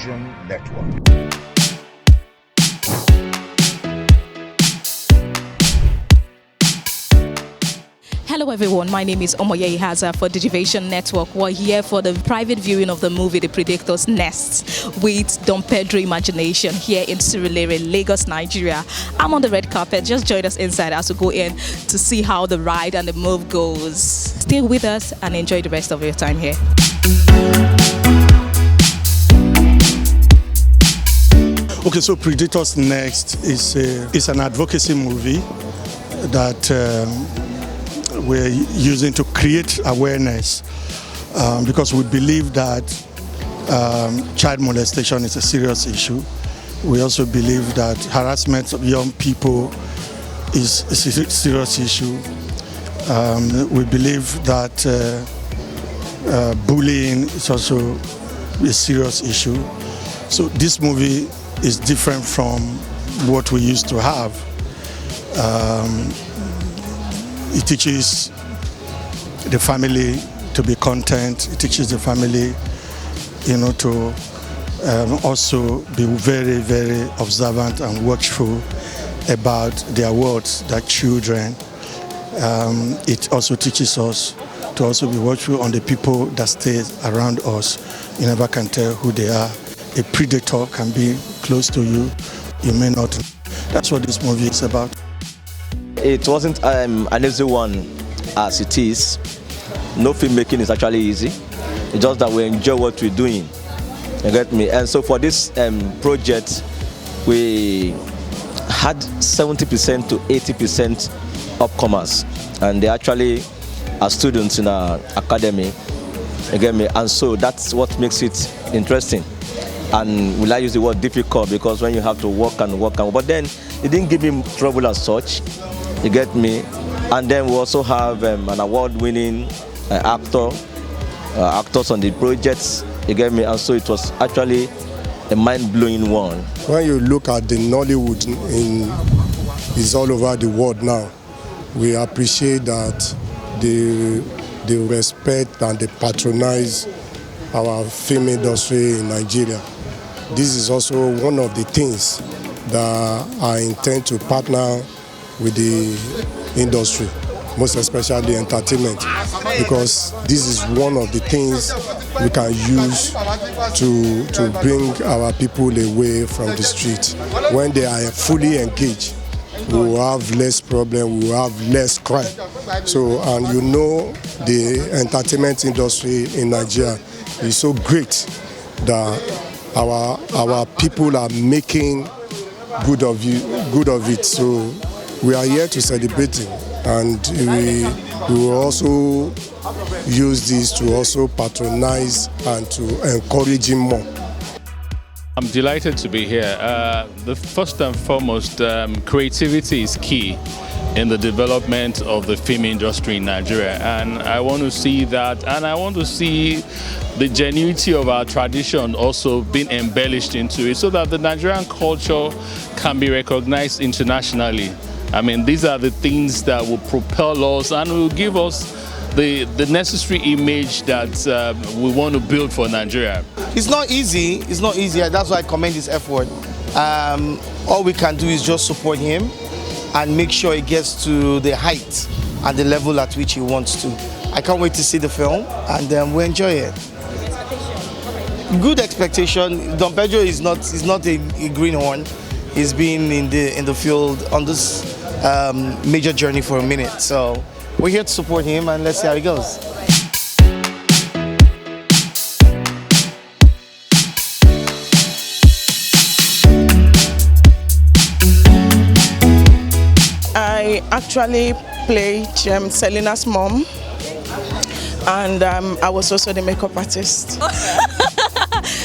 Division Network. Hello everyone, my name is Omoye Ihaza for Division Network. We're here for the private viewing of the movie The Predator's Nest with Don Pedro Imagination here in Surulere, Lagos, Nigeria. I'm on the red carpet. Just join us inside as we go in to see how the ride and the move goes. Stay with us and enjoy the rest of your time here. Okay, so Predator's Nest is an advocacy movie that we're using to create awareness because we believe that child molestation is a serious issue. We also believe that harassment of young people is a serious issue. We believe that bullying is also a serious issue. So this movie is different from what we used to have. It teaches the family to be content. It teaches the family, to also be very, very observant and watchful about their words, their children. It also teaches us to also be watchful on the people that stay around us. You never can tell who they are. A predator can be close to you. You may not. That's what this movie is about. It wasn't an easy one as it is. No filmmaking is actually easy. It's just that we enjoy what we're doing. You get me? And so for this project, we had 70% to 80% upcomers, and they actually are students in our academy. You get me? And so that's what makes it interesting. And will I use the word difficult, because when you have to work and work, but then it didn't give me trouble as such. You get me? And then we also have an award-winning actors on the projects. You get me? And so it was actually a mind-blowing one. When you look at the Nollywood is all over the world now, we appreciate that they respect and they patronize our film industry in Nigeria. This is also one of the things that I intend to partner with the industry, most especially entertainment, because this is one of the things we can use to bring our people away from the street. When they are fully engaged, we will have less problem, we will have less crime. So, and the entertainment industry in Nigeria is so great that our people are making good of it. So we are here to celebrate it, and we will also use this to also patronize and to encourage him more. I'm delighted to be here. The first and foremost, creativity is key in the development of the film industry in Nigeria, and I want to see that, and I want to see the genuinity of our tradition also being embellished into it, so that the Nigerian culture can be recognized internationally. I mean, these are the things that will propel us and will give us the necessary image that we want to build for Nigeria. It's not easy. It's not easy. That's why I commend his effort. All we can do is just support him and make sure he gets to the height and the level at which he wants to. I can't wait to see the film, and we'll enjoy it. Good expectation. Don Pedro is not a greenhorn. He's been in the field on this major journey for a minute. So we're here to support him, and let's see how it goes. I actually played Selena's mom, and I was also the makeup artist.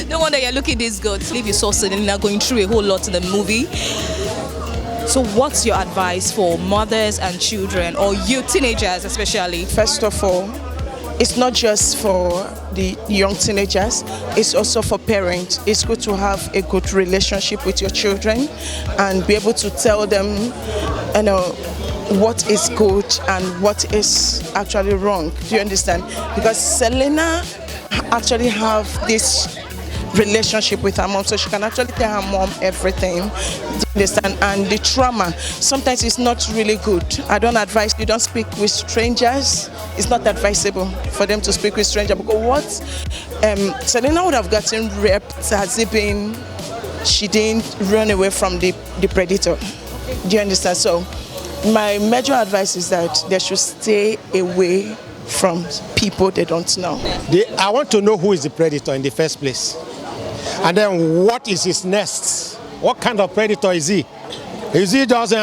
No wonder you're looking this good. I believe you saw Selena going through a whole lot in the movie. So what's your advice for mothers and children, or you teenagers especially? First of all, it's not just for the young teenagers, it's also for parents. It's good to have a good relationship with your children and be able to tell them, what is good and what is actually wrong. Do you understand? Because Selena actually have this relationship with her mom, so she can actually tell her mom everything. Do you understand? And the trauma, sometimes it's not really good. I don't advise you don't speak with strangers. It's not advisable for them to speak with strangers, because what Selena would have gotten raped has it been she didn't run away from the predator. Do you understand? So my major advice is that they should stay away from people they don't know. I want to know who is the predator in the first place. And then what is his nest? What kind of predator is he? Is he just, you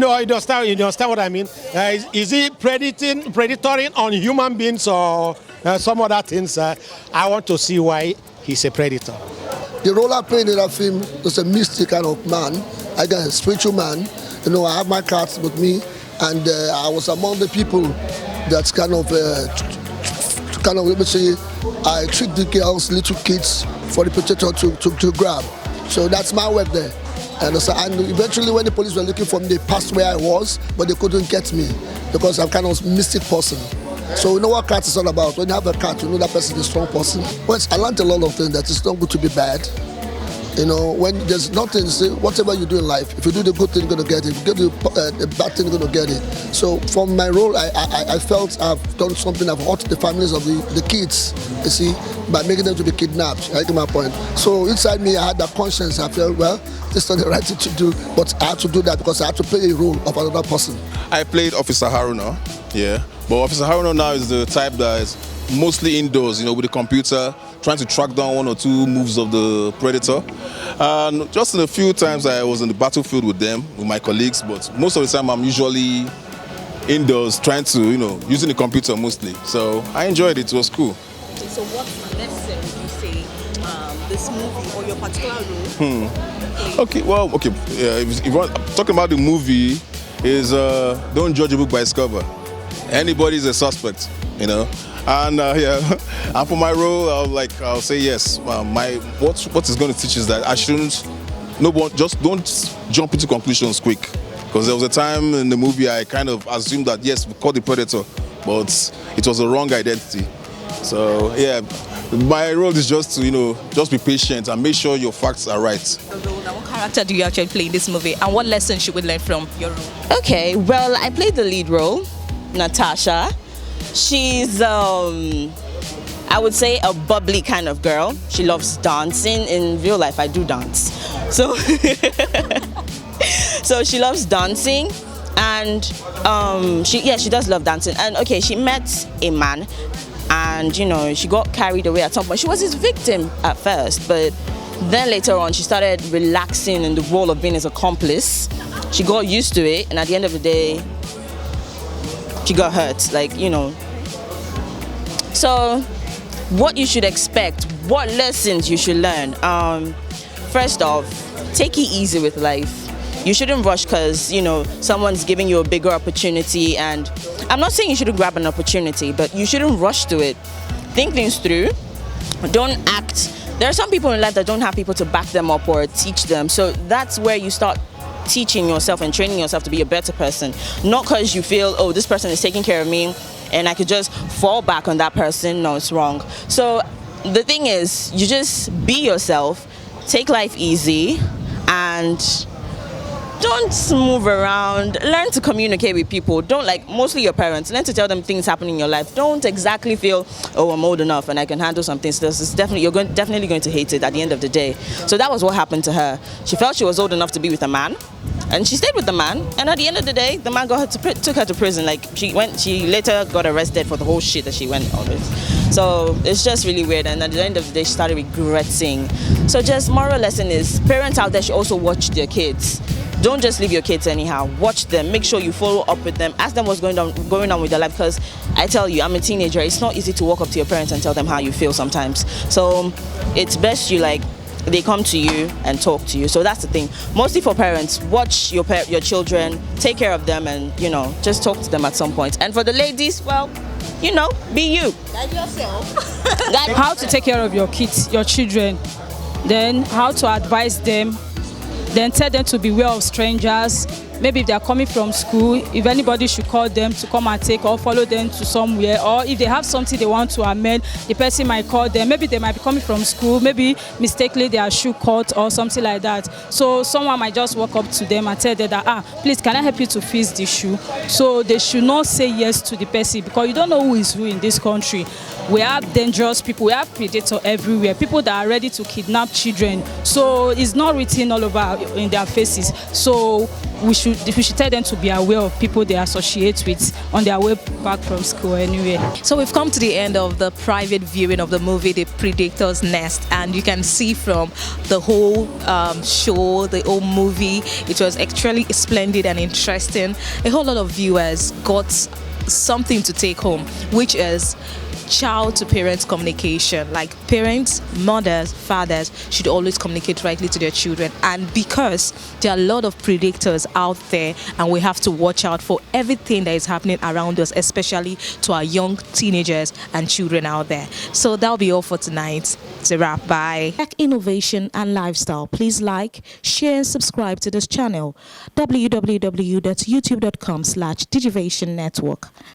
understand what I mean? Is he predatoring on human beings or some other things? I want to see why he's a predator. The role I played in that film was a mystic kind of man, again, a spiritual man. You know, I have my cards with me, and I was among the people that let me say, I treat the girls, little kids, for the potato to grab. So that's my work there. And eventually when the police were looking for me, they passed where I was, but they couldn't get me because I'm kind of a mystic person. So you know what cat is all about. When you have a cat, you know that person is a strong person. Well, I learned a lot of things, that it's not good to be bad. You know, when there's nothing, say, whatever you do in life, if you do the good thing, you're going to get it. If you do the bad thing, you're going to get it. So from my role, I felt I've done something, I've hurt the families of the kids, you see, by making them to be kidnapped. I get my point. So inside me, I had that conscience. I felt, well, this is not the right thing to do, but I had to do that because I had to play a role of another person. I played Officer Haruna, yeah. But Officer Haruna now is the type that is mostly indoors, you know, with the computer, trying to track down one or two moves of the predator. And just in a few times I was in the battlefield with them, with my colleagues, but most of the time I'm usually indoors trying to, you know, using the computer mostly. So I enjoyed it, it was cool. So what lesson would you say this movie or your particular role? Okay, if you want, talking about the movie is don't judge a book by its cover. Anybody's a suspect, you know. And and for my role, I'll say yes. What is going to teach is that I shouldn't. Just don't jump into conclusions quick, because there was a time in the movie I kind of assumed that yes, we caught the predator, but it was a wrong identity. So yeah, my role is just to just be patient and make sure your facts are right. What character do you actually play in this movie, and what lesson should we learn from your role? Okay, well, I played the lead role, Natasha. She's, I would say, a bubbly kind of girl. She loves dancing. In real life, I do dance. So, so she loves dancing, and she does love dancing. And okay, she met a man, and she got carried away at some point. She was his victim at first, but then later on, she started relaxing in the role of being his accomplice. She got used to it, and at the end of the day, she got hurt, So, what you should expect, what lessons you should learn. First off, take it easy with life. You shouldn't rush because, someone's giving you a bigger opportunity. And I'm not saying you shouldn't grab an opportunity, but you shouldn't rush to it. Think things through. Don't act. There are some people in life that don't have people to back them up or teach them. So that's where you start teaching yourself and training yourself to be a better person. Not because you feel, oh, this person is taking care of me and I could just fall back on that person. No, it's wrong. So the thing is, you just be yourself, take life easy, and don't move around. Learn to communicate with people. Don't, mostly your parents, learn to tell them things happening in your life. Don't exactly feel, oh, I'm old enough and I can handle some things. You're definitely going to hate it at the end of the day. So that was what happened to her. She felt she was old enough to be with a man, and she stayed with the man. And at the end of the day, the man took her to prison. She later got arrested for the whole shit that she went on with. So it's just really weird. And at the end of the day, she started regretting. So just moral lesson is, parents out there should also watch their kids. Don't just leave your kids anyhow. Watch them. Make sure you follow up with them. Ask them what's going on with their life. Because I tell you, I'm a teenager. It's not easy to walk up to your parents and tell them how you feel sometimes. So it's best they come to you and talk to you. So that's the thing. Mostly for parents, watch your children, take care of them, and just talk to them at some point. And for the ladies, well, be you. Guide yourself. How to take care of your kids, your children, then how to advise them, then tell them to beware of strangers, maybe if they are coming from school, if anybody should call them to come and take or follow them to somewhere, or if they have something they want to amend, the person might call them. Maybe they might be coming from school, maybe mistakenly their shoe caught or something like that. So someone might just walk up to them and tell them that, please, can I help you to fix the shoe? So they should not say yes to the person, because you don't know who is who in this country. We have dangerous people, we have predators everywhere, people that are ready to kidnap children. So it's not written all over in their faces. So we should tell them to be aware of people they associate with on their way back from school anyway. So we've come to the end of the private viewing of the movie The Predator's Nest, and you can see from the whole show, the whole movie, it was actually splendid and interesting. A whole lot of viewers got something to take home, which is child to parent communication. Like parents, mothers, fathers should always communicate rightly to their children, and because there are a lot of predators out there and we have to watch out for everything that is happening around us, especially to our young teenagers and children out there. So that'll be all for tonight. It's a wrap. Bye. Tech innovation and lifestyle. Please like, share and subscribe to this channel. www.youtube.com/Digivation Network.